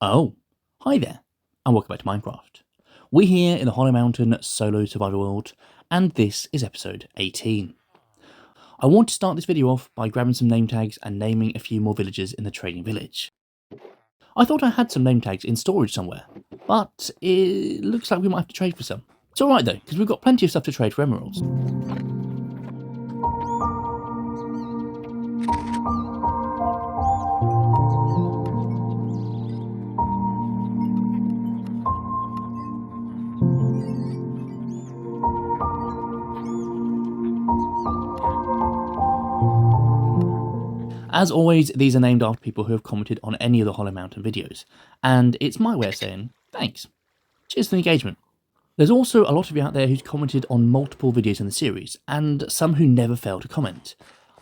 Oh, hi there, and welcome back to Minecraft. We're here in the Hollow Mountain solo survival world, and this is episode 18. I want to start this video off by grabbing some name tags and naming a few more villagers in the trading village. I thought I had some name tags in storage somewhere, but it looks like we might have to trade for some. It's alright though, because we've got plenty of stuff to trade for emeralds. As always, these are named after people who have commented on any of the Hollow Mountain videos, and it's my way of saying thanks. Cheers for the engagement. There's also a lot of you out there who's commented on multiple videos in the series, and some who never fail to comment.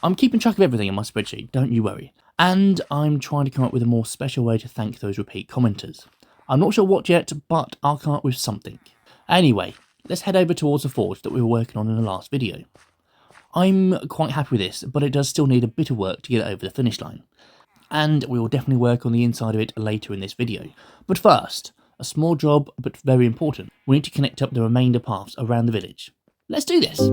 I'm keeping track of everything in my spreadsheet, don't you worry. And I'm trying to come up with a more special way to thank those repeat commenters. I'm not sure what yet, but I'll come up with something. Anyway, let's head over towards the forge that we were working on in the last video. I'm quite happy with this, but it does still need a bit of work to get it over the finish line. And we will definitely work on the inside of it later in this video. But first, a small job, but very important. We need to connect up the remainder paths around the village. Let's do this!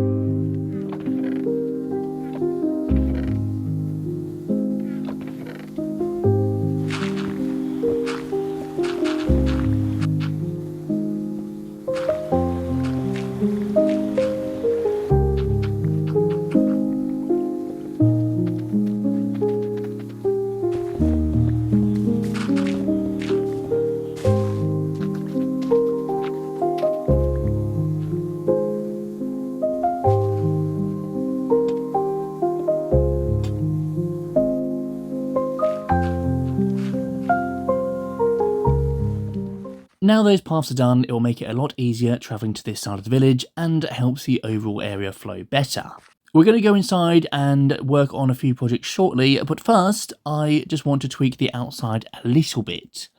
Now those paths are done, it will make it a lot easier travelling to this side of the village and helps the overall area flow better. We're going to go inside and work on a few projects shortly, but first I just want to tweak the outside a little bit.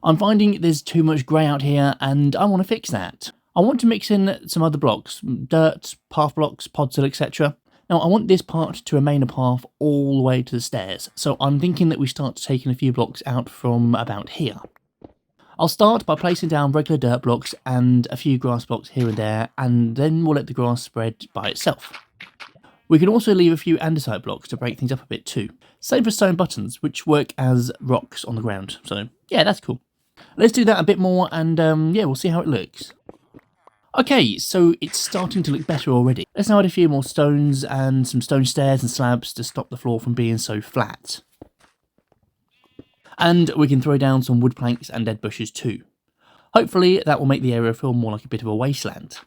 I'm finding there's too much grey out here and I want to fix that. I want to mix in some other blocks, dirt, path blocks, podsill, etc. Now I want this part to remain a path all the way to the stairs, so I'm thinking that we start taking a few blocks out from about here. I'll start by placing down regular dirt blocks and a few grass blocks here and there, and then we'll let the grass spread by itself. We can also leave a few andesite blocks to break things up a bit too. Same for stone buttons, which work as rocks on the ground, so yeah, that's cool. Let's do that a bit more and yeah, we'll see how it looks. Okay, so it's starting to look better already. Let's now add a few more stones and some stone stairs and slabs to stop the floor from being so flat. And we can throw down some wood planks and dead bushes too. Hopefully that will make the area feel more like a bit of a wasteland.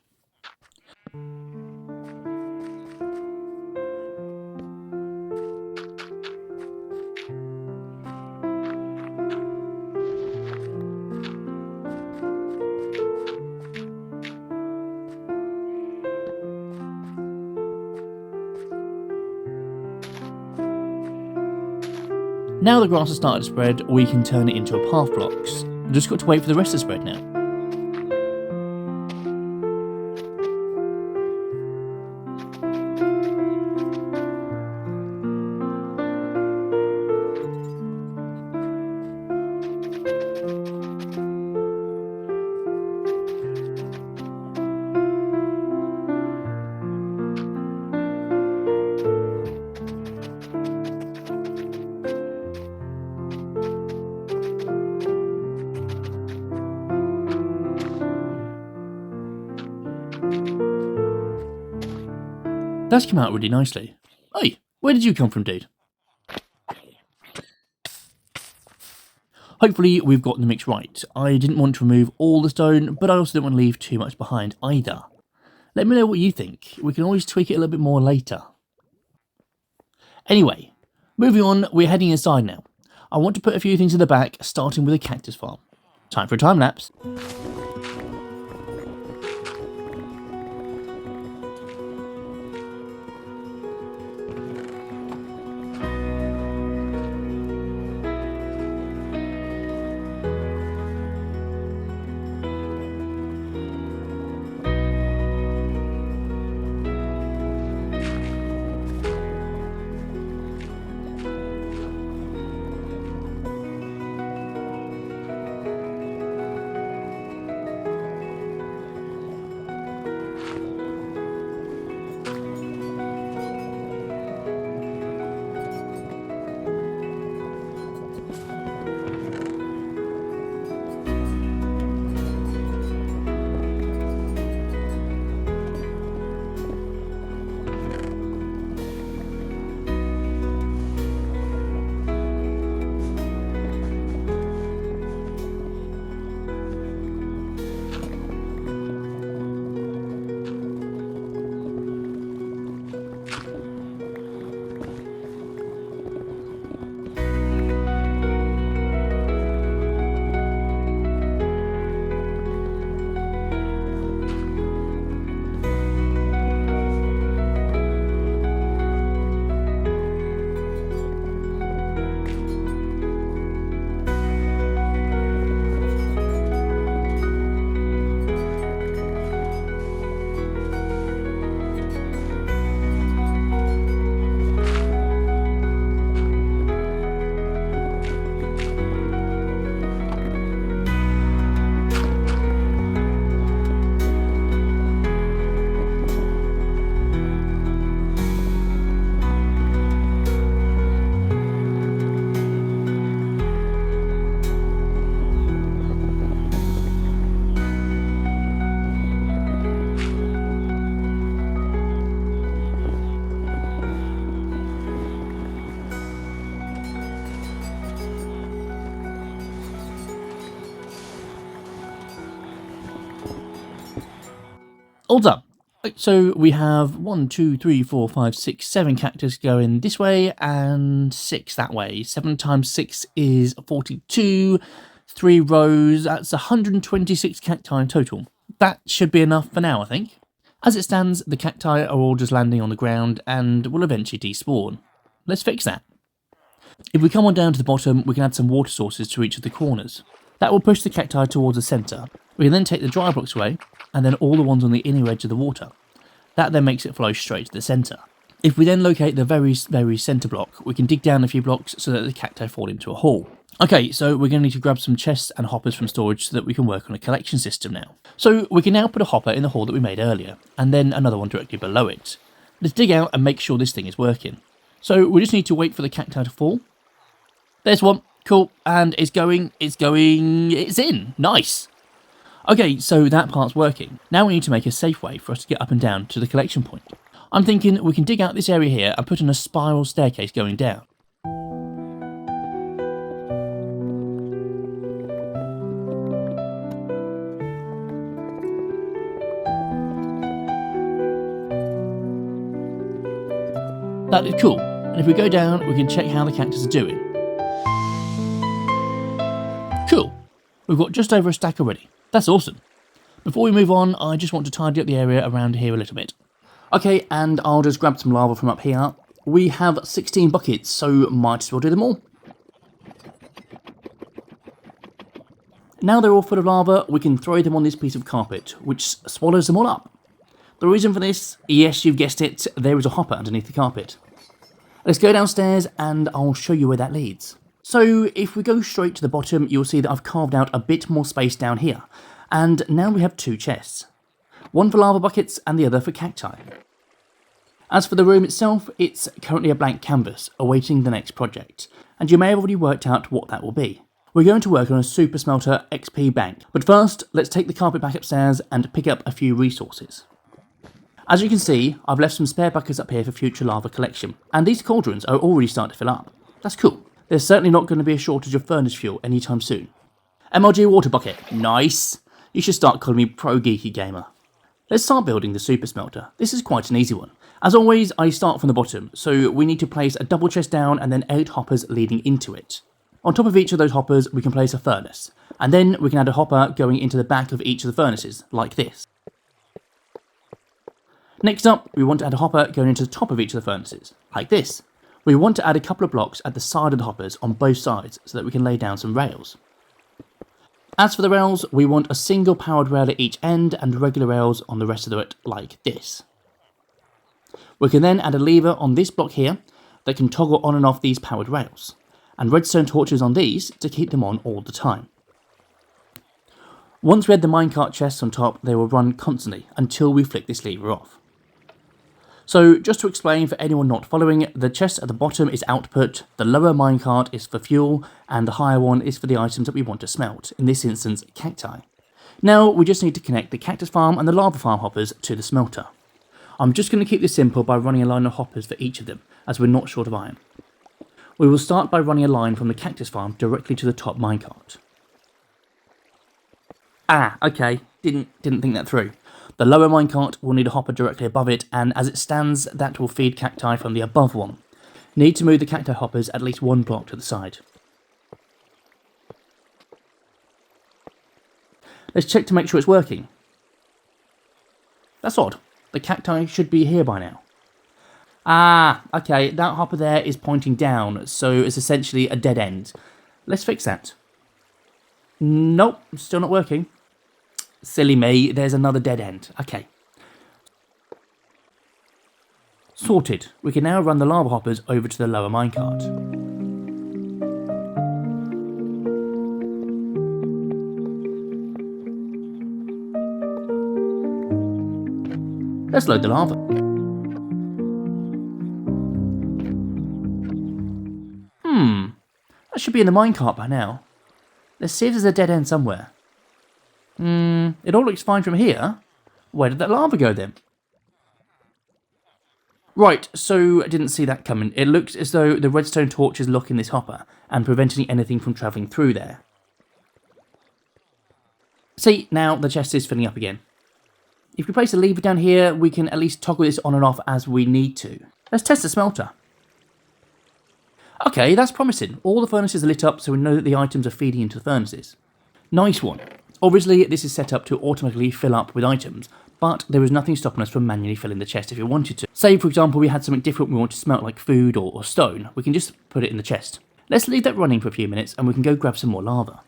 Now the grass has started to spread, we can turn it into a path blocks. I've just got to wait for the rest to spread now. That's come out really nicely. Hey, where did you come from, dude? Hopefully we've got the mix right. I didn't want to remove all the stone, but I also didn't want to leave too much behind either. Let me know what you think. We can always tweak it a little bit more later. Anyway, moving on, we're heading inside now. I want to put a few things in the back, starting with a cactus farm. Time for a time lapse. all done. So we have 1, 2, 3, 4, 5, 6, 7 cactus going this way and 6 that way. 7 times 6 is 42. 3 rows, that's 126 cacti in total. That should be enough for now, I think. As it stands, the cacti are all just landing on the ground and will eventually despawn. Let's fix that. If we come on down to the bottom, we can add some water sources to each of the corners. That will push the cacti towards the centre. We can then take the dry blocks away, and then all the ones on the inner edge of the water. That then makes it flow straight to the centre. If we then locate the very centre block, we can dig down a few blocks so that the cacti fall into a hole. Okay, so we're going to need to grab some chests and hoppers from storage so that we can work on a collection system now. So we can now put a hopper in the hole that we made earlier, and then another one directly below it. Let's dig out and make sure this thing is working. So we just need to wait for the cacti to fall. There's one, cool, and it's in, nice. Okay, so that part's working. Now we need to make a safe way for us to get up and down to the collection point. I'm thinking we can dig out this area here and put in a spiral staircase going down. That is cool, and if we go down, we can check how the cactus are doing. Cool, we've got just over a stack already. That's awesome. Before we move on, I just want to tidy up the area around here a little bit. Okay, and I'll just grab some lava from up here. We have 16 buckets, so might as well do them all. Now they're all full of lava, we can throw them on this piece of carpet, which swallows them all up. The reason for this, yes, you've guessed it, there is a hopper underneath the carpet. Let's go downstairs and I'll show you where that leads. So if we go straight to the bottom, you'll see that I've carved out a bit more space down here. And now we have 2 chests. One for lava buckets and the other for cacti. As for the room itself, it's currently a blank canvas, awaiting the next project. And you may have already worked out what that will be. We're going to work on a super smelter XP bank. But first, let's take the carpet back upstairs and pick up a few resources. As you can see, I've left some spare buckets up here for future lava collection, and these cauldrons are already starting to fill up. That's cool. There's certainly not going to be a shortage of furnace fuel anytime soon. MLG water bucket, nice. You should start calling me Pro Geeky Gamer. Let's start building the super smelter. This is quite an easy one. As always, I start from the bottom, so we need to place a double chest down and then 8 hoppers leading into it. On top of each of those hoppers, we can place a furnace, and then we can add a hopper going into the back of each of the furnaces, like this. Next up, we want to add a hopper going into the top of each of the furnaces, like this. We want to add a couple of blocks at the side of the hoppers on both sides so that we can lay down some rails. As for the rails, we want a single powered rail at each end and regular rails on the rest of it, like this. We can then add a lever on this block here that can toggle on and off these powered rails, and redstone torches on these to keep them on all the time. Once we add the minecart chests on top, they will run constantly until we flick this lever off. So just to explain for anyone not following, the chest at the bottom is output, the lower minecart is for fuel, and the higher one is for the items that we want to smelt, in this instance cacti. Now we just need to connect the cactus farm and the lava farm hoppers to the smelter. I'm just going to keep this simple by running a line of hoppers for each of them, as we're not short of iron. We will start by running a line from the cactus farm directly to the top minecart. Okay, didn't think that through. The lower minecart will need a hopper directly above it, and as it stands, that will feed cacti from the above one. Need to move the cacti hoppers at least 1 block to the side. Let's check to make sure it's working. That's odd. The cacti should be here by now. Okay, that hopper there is pointing down, so it's essentially a dead end. Let's fix that. Nope, still not working. Silly me, there's another dead end. Okay. Sorted. We can now run the lava hoppers over to the lower minecart. Let's load the lava. That should be in the minecart by now. Let's see if there's a dead end somewhere. It all looks fine from here. Where did that lava go then? Right, so I didn't see that coming. It looks as though the redstone torch is locking this hopper and preventing anything from travelling through there. See, now the chest is filling up again. If we place a lever down here, we can at least toggle this on and off as we need to. Let's test the smelter. Okay, that's promising. All the furnaces are lit up, so we know that the items are feeding into the furnaces. Nice one. Obviously, this is set up to automatically fill up with items, but there is nothing stopping us from manually filling the chest if we wanted to. Say, for example, we had something different we want to smelt, like food or stone. We can just put it in the chest. Let's leave that running for a few minutes, and we can go grab some more lava.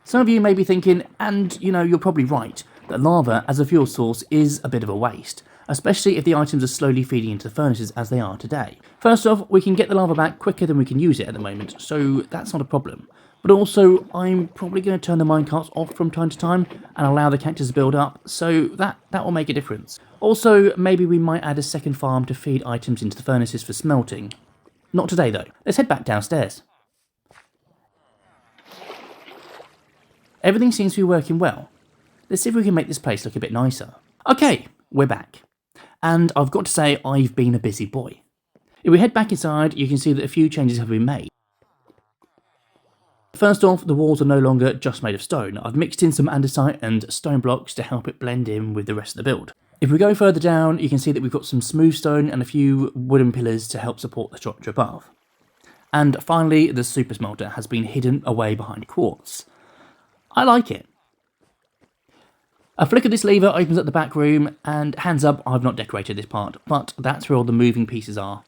Some of you may be thinking, and you're probably right, that lava as a fuel source is a bit of a waste, especially if the items are slowly feeding into the furnaces as they are today. First off, we can get the lava back quicker than we can use it at the moment, so that's not a problem. But also, I'm probably going to turn the minecarts off from time to time and allow the cactus to build up, so that will make a difference. Also, maybe we might add a second farm to feed items into the furnaces for smelting. Not today though. Let's head back downstairs. Everything seems to be working well. Let's see if we can make this place look a bit nicer. Okay, we're back. And I've got to say, I've been a busy boy. If we head back inside, you can see that a few changes have been made. First off, the walls are no longer just made of stone. I've mixed in some andesite and stone blocks to help it blend in with the rest of the build. If we go further down, you can see that we've got some smooth stone and a few wooden pillars to help support the structure above. And finally, the super smelter has been hidden away behind quartz. I like it. A flick of this lever opens up the back room, and hands up, I've not decorated this part, but that's where all the moving pieces are.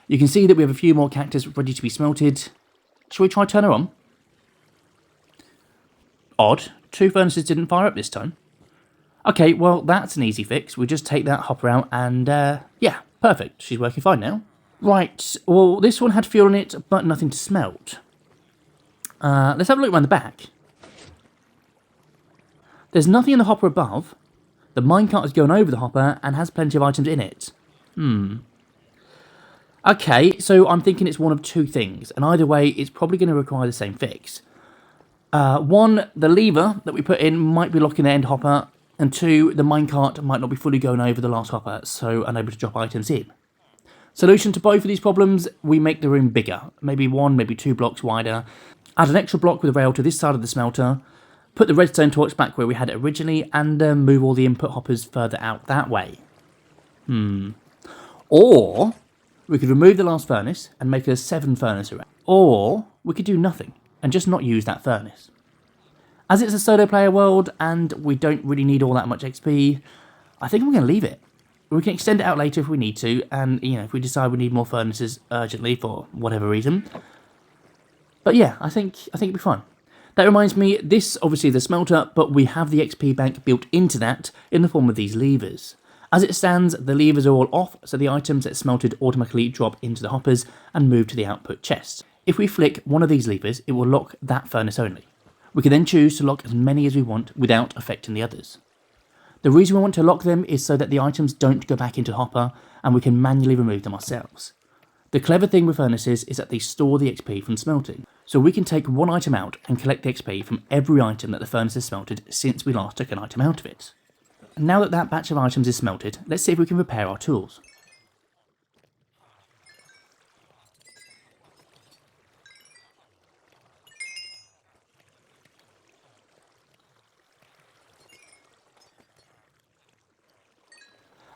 You can see that we have a few more cactus ready to be smelted. Shall we try turn her on? Odd, 2 furnaces didn't fire up this time. Okay, well that's an easy fix. We just take that hopper out and yeah, perfect. She's working fine now. Right, well this one had fuel in it, but nothing to smelt. Let's have a look around the back. There's nothing in the hopper above. The minecart has gone over the hopper and has plenty of items in it. Okay, so I'm thinking it's one of 2 things, and either way, it's probably going to require the same fix. 1, the lever that we put in might be locking the end hopper, and 2, the minecart might not be fully going over the last hopper, so unable to drop items in. Solution to both of these problems, we make the room bigger, maybe 1, maybe 2 blocks wider, add an extra block with a rail to this side of the smelter, put the redstone torch back where we had it originally, and move all the input hoppers further out that way. Or we could remove the last furnace and make a 7 furnace array. Or we could do nothing and just not use that furnace. As it's a solo player world and we don't really need all that much XP, I think we're going to leave it. We can extend it out later if we need to, and if we decide we need more furnaces urgently for whatever reason. But yeah, I think it'll be fine. That reminds me, this obviously is the smelter, but we have the XP bank built into that in the form of these levers. As it stands, the levers are all off, so the items that smelted automatically drop into the hoppers and move to the output chest. If we flick one of these levers, it will lock that furnace only. We can then choose to lock as many as we want without affecting the others. The reason we want to lock them is so that the items don't go back into the hopper and we can manually remove them ourselves. The clever thing with furnaces is that they store the XP from smelting, so we can take one item out and collect the XP from every item that the furnace has smelted since we last took an item out of it. Now that that batch of items is smelted, let's see if we can repair our tools.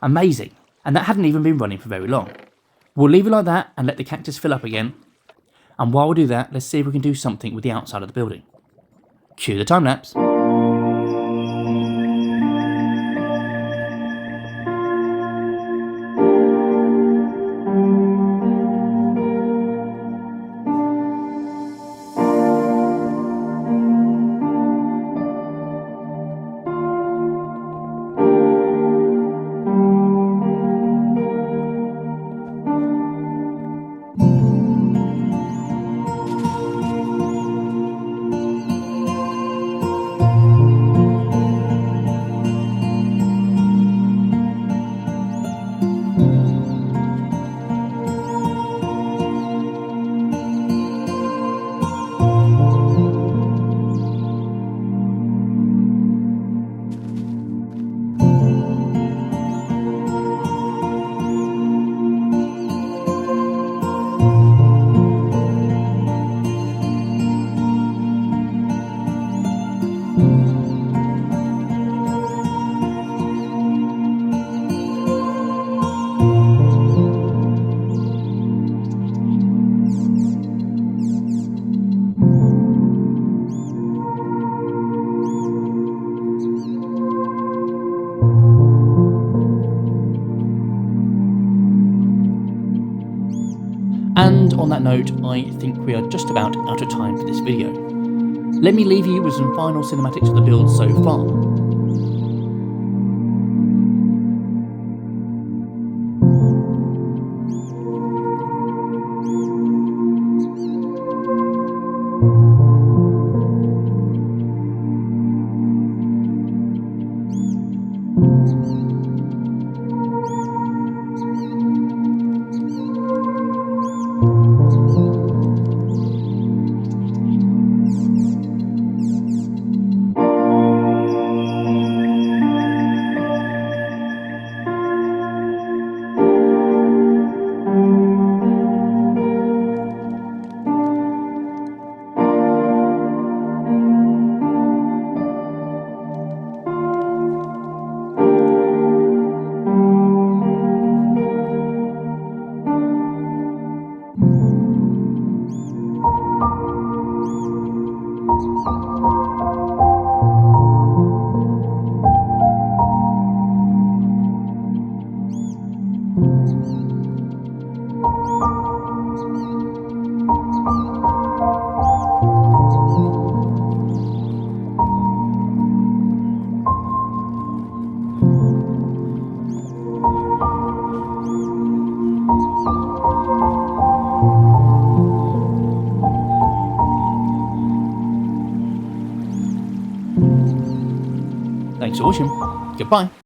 Amazing, and that hadn't even been running for very long. We'll leave it like that and let the cactus fill up again. And while we do that, let's see if we can do something with the outside of the building. Cue the time lapse. And on that note, I think we are just about out of time for this video. Let me leave you with some final cinematics of the build so far. Thanks for watching. Goodbye.